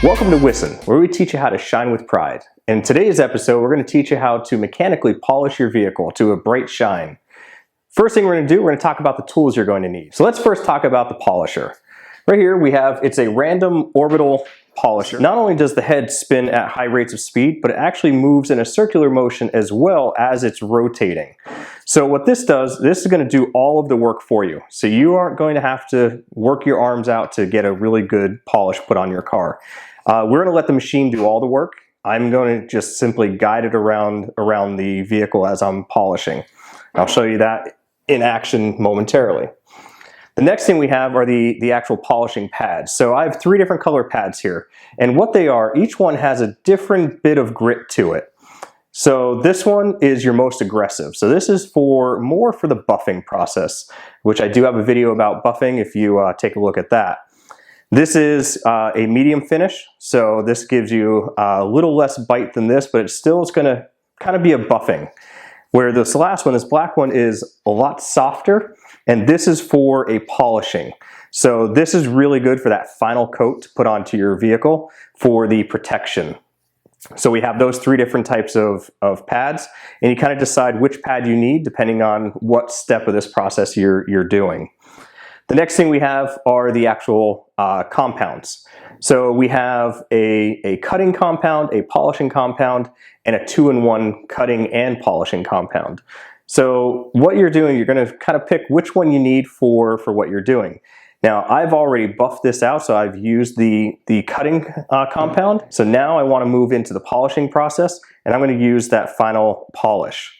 Welcome to Wissen, where we teach you how to shine with pride. In today's episode, we're going to teach you how to mechanically polish your vehicle to a bright shine. First thing we're going to do, we're going to talk about the tools you're going to need. So let's first talk about the polisher. Right here we have, it's a random orbital polisher. Not only does the head spin at high rates of speed, but it actually moves in a circular motion as well as it's rotating. So what this does, this is going to do all of the work for you. So you aren't going to have to work your arms out to get a really good polish put on your car. We're going to let the machine do all the work. I'm going to just simply guide it around the vehicle as I'm polishing. I'll show you that in action momentarily. The next thing we have are the actual polishing pads. So I have 3 different color pads here, and what they are, each one has a different bit of grit to it. So this one is your most aggressive. So this is more for the buffing process, which I do have a video about buffing if you take a look at that. This is a medium finish, so this gives you a little less bite than this, but it still is going to kind of be a buffing. Where this last one, this black one, is a lot softer, and this is for a polishing. So this is really good for that final coat to put onto your vehicle for the protection. So we have those 3 different types of pads, and you kind of decide which pad you need depending on what step of this process you're doing. The next thing we have are the actual compounds. So we have a cutting compound, a polishing compound, and a 2-in-1 cutting and polishing compound. So what you're doing, you're going to kind of pick which one you need for what you're doing. Now I've already buffed this out, so I've used the cutting compound. So now I want to move into the polishing process, and I'm going to use that final polish.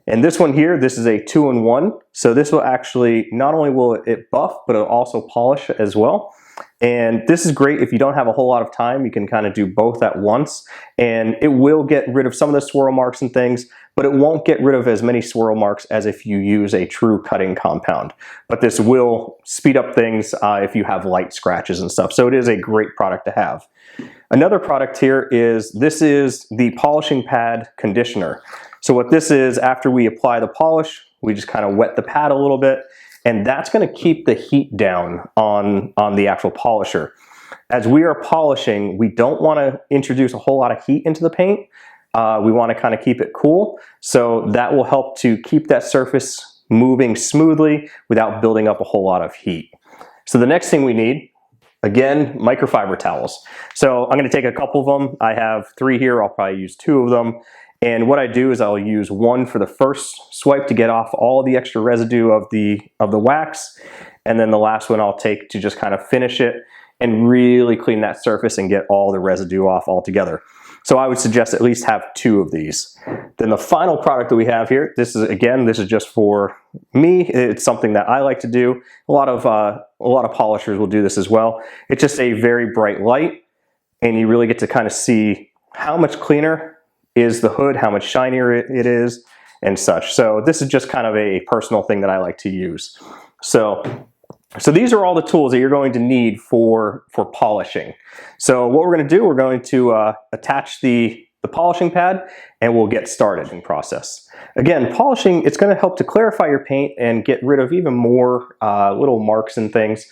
And this one here, this is a 2-in-1. So this will actually, not only will it buff, but it'll also polish as well. And this is great if you don't have a whole lot of time. You can kind of do both at once, and it will get rid of some of the swirl marks and things, but it won't get rid of as many swirl marks as if you use a true cutting compound. But this will speed up things if you have light scratches and stuff. So it is a great product to have. Another product here is, this is the polishing pad conditioner. So what this is, after we apply the polish, we just kind of wet the pad a little bit, and that's going to keep the heat down on the actual polisher. As we are polishing, we don't want to introduce a whole lot of heat into the paint. We want to kind of keep it cool, so that will help to keep that surface moving smoothly without building up a whole lot of heat. So the next thing we need, again, microfiber towels. So I'm going to take a couple of them. I have 3 here. I'll probably use 2 of them. And what I do is I'll use one for the first swipe to get off all the extra residue of the wax, and then the last one I'll take to just kind of finish it and really clean that surface and get all the residue off altogether. So I would suggest at least have 2 of these. Then the final product that we have here, this is just for me. It's something that I like to do. A lot of polishers will do this as well. It's just a very bright light, and you really get to kind of see how much cleaner is the hood, how much shinier it is, and such. So this is just kind of a personal thing that I like to use. So these are all the tools that you're going to need for polishing. So what we're going to do, we're going to attach the polishing pad, and we'll get started in process. Again, polishing, it's going to help to clarify your paint and get rid of even more little marks and things.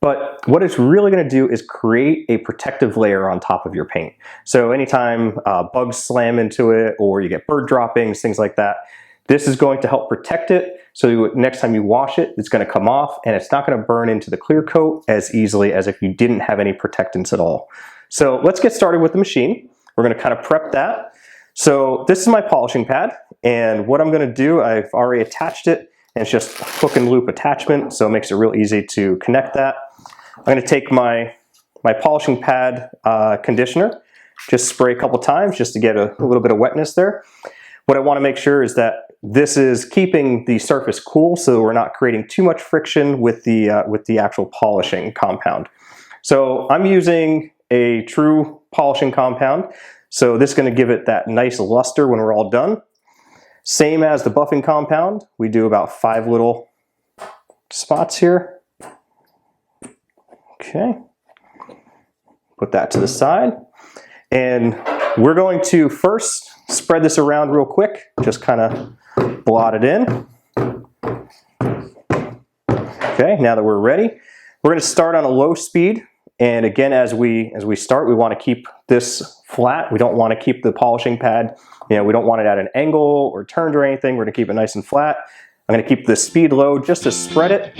But what it's really going to do is create a protective layer on top of your paint. So anytime bugs slam into it, or you get bird droppings, things like that, this is going to help protect it. So next time you wash it, it's going to come off, and it's not going to burn into the clear coat as easily as if you didn't have any protectants at all. So let's get started with the machine. We're going to kind of prep that. So this is my polishing pad, and what I'm going to do, I've already attached it, and it's just a hook and loop attachment, so it makes it real easy to connect that. I'm going to take my polishing pad conditioner, just spray a couple times just to get a little bit of wetness there. What I want to make sure is that this is keeping the surface cool, so we're not creating too much friction with the actual polishing compound. So I'm using a true polishing compound, so this is going to give it that nice luster when we're all done. Same as the buffing compound, we do about 5 little spots here. Okay, put that to the side, and we're going to first spread this around real quick, just kind of blot it in. Okay, now that we're ready, we're going to start on a low speed And again, as we start, we want to keep this flat. We don't want to keep the polishing pad, we don't want it at an angle or turned or anything. We're going to keep it nice and flat. I'm going to keep the speed low just to spread it.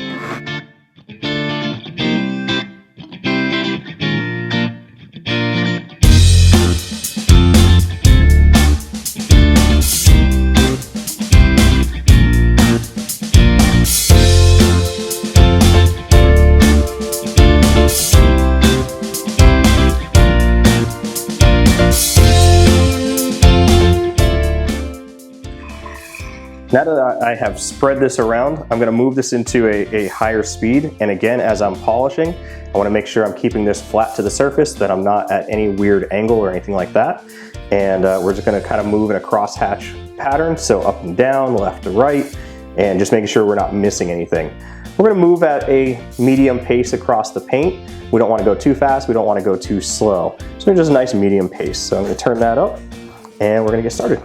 Now that I have spread this around, I'm going to move this into a higher speed. And again, as I'm polishing, I want to make sure I'm keeping this flat to the surface, that I'm not at any weird angle or anything like that. And we're just going to kind of move in a crosshatch pattern, so up and down, left to right, and just making sure we're not missing anything. We're going to move at a medium pace across the paint. We don't want to go too fast, we don't want to go too slow. So just a nice medium pace. So I'm going to turn that up, and we're going to get started.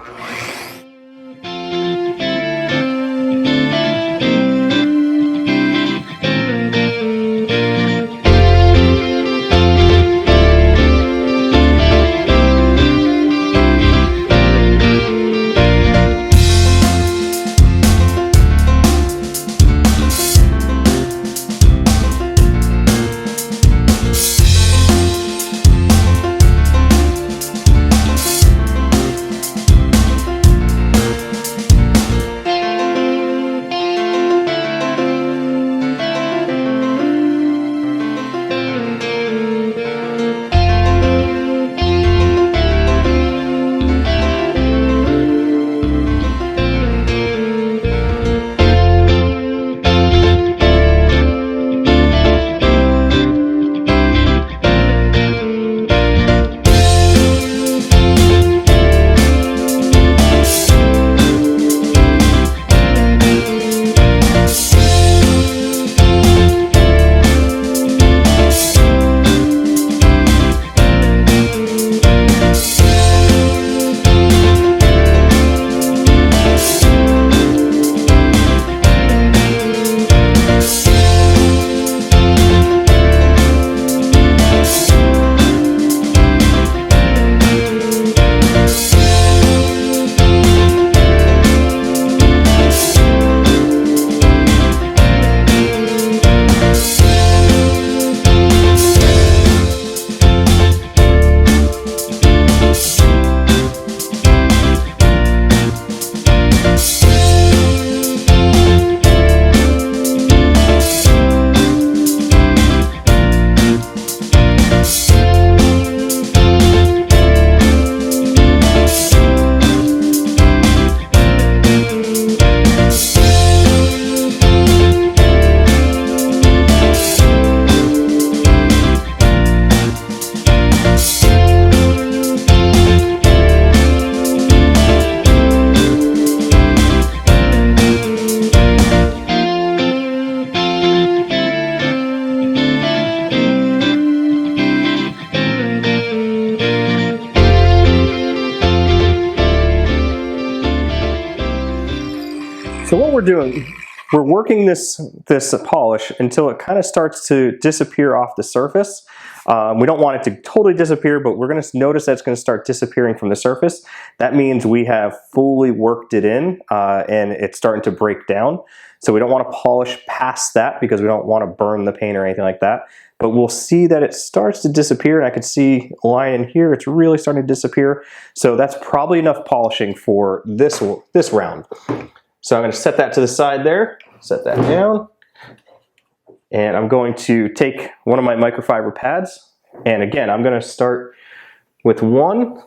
So what we're doing, we're working this polish until it kind of starts to disappear off the surface. We don't want it to totally disappear, but we're going to notice that it's going to start disappearing from the surface. That means we have fully worked it in and it's starting to break down. So we don't want to polish past that because we don't want to burn the paint or anything like that. But we'll see that it starts to disappear, and I can see a line in here, it's really starting to disappear. So that's probably enough polishing for this round. So I'm going to set that to the side there, set that down, and I'm going to take one of my microfiber pads, and again, I'm going to start with one,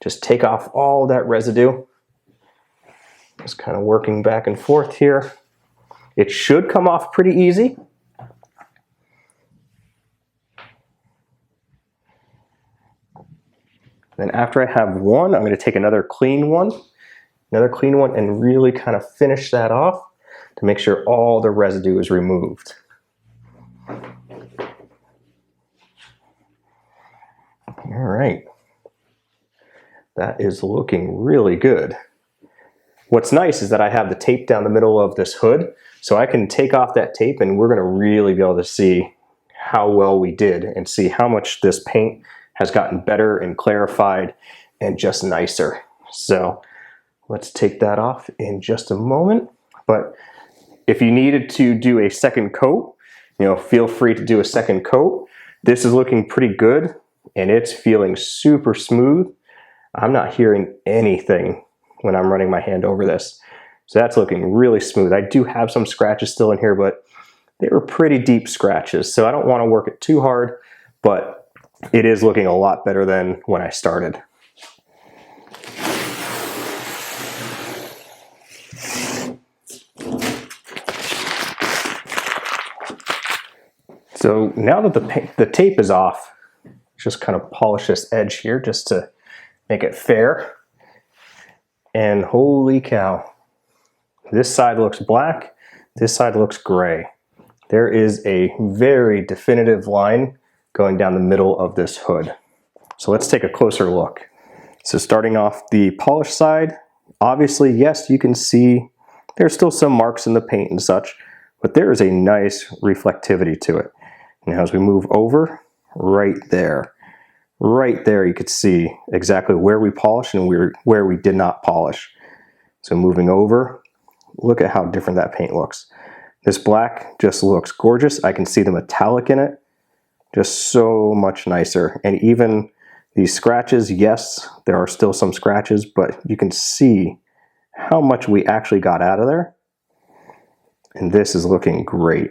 just take off all that residue, just kind of working back and forth here. It should come off pretty easy. Then after I have one, I'm going to take another clean one, and really kind of finish that off to make sure all the residue is removed. All right, that is looking really good. What's nice is that I have the tape down the middle of this hood, so I can take off that tape and we're going to really be able to see how well we did and see how much this paint has gotten better and clarified and just nicer. So let's take that off in just a moment. But if you needed to do a second coat, feel free to do a second coat. This is looking pretty good and it's feeling super smooth. I'm not hearing anything when I'm running my hand over this. So that's looking really smooth. I do have some scratches still in here, but they were pretty deep scratches. So I don't want to work it too hard, but it is looking a lot better than when I started. So now that the tape is off, just kind of polish this edge here just to make it fair. And holy cow, this side looks black, this side looks gray. There is a very definitive line going down the middle of this hood. So let's take a closer look. So starting off the polished side, obviously, yes, you can see there's still some marks in the paint and such, but there is a nice reflectivity to it. Now as we move over, right there you could see exactly where we polished and where we did not polish. So moving over, look at how different that paint looks. This black just looks gorgeous. I can see the metallic in it, just so much nicer. And even these scratches, yes, there are still some scratches, but you can see how much we actually got out of there. And this is looking great.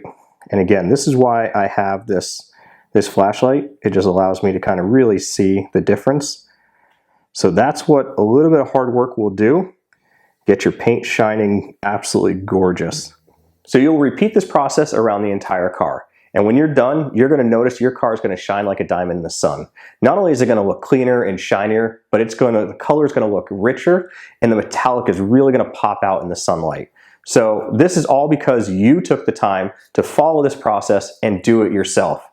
And again, this is why I have this flashlight. It just allows me to kind of really see the difference. So that's what a little bit of hard work will do. Get your paint shining absolutely gorgeous. So you'll repeat this process around the entire car. And when you're done, you're going to notice your car is going to shine like a diamond in the sun. Not only is it going to look cleaner and shinier, but the color is going to look richer and the metallic is really going to pop out in the sunlight. So this is all because you took the time to follow this process and do it yourself.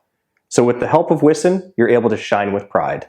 So with the help of Wissen, you're able to shine with pride.